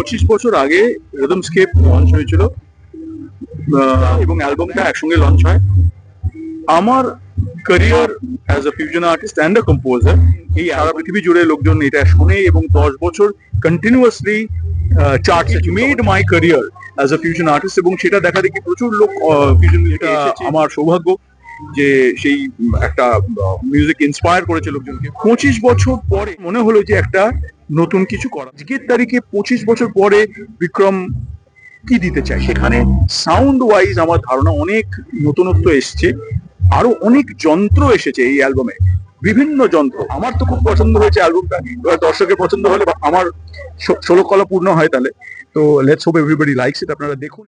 25 বছর আগে রিদমস্কেপ লঞ্চ হয়েছিল এবং অ্যালবামটা একসঙ্গে লঞ্চ হয়। আমার career as a fusion artist and a composer, এই সারা পৃথিবী জুড়ে লোকজন এটা শোনে এবং 10 বছর continuously charts made my career as a fusion artist, এবং সেটা দেখা দেখি প্রচুর লোক ফিউশন, এটা আমার সৌভাগ্য যে সেই একটা মিউজিক ইন্সপায়ার করেছে লোকজনকে। 25 বছর পরে মনে হলো যে একটা নতুন কিছু করা। আজকের তারিখে 25 বছর পরে বিক্রম কি দিতে চাই, সেখানে সাউন্ড ওয়াইজ আমার ধারণা অনেক নতুনত্ব এসছে, আরো অনেক যন্ত্র এসেছে এই অ্যালবামে, বিভিন্ন যন্ত্র। আমার তো খুব পছন্দ হয়েছে অ্যালবামটা, এবার দর্শকের পছন্দ হলে আমার 16 কলা পূর্ণ হয় তাহলে। তো let's hope everybody likes it, আপনারা দেখুন।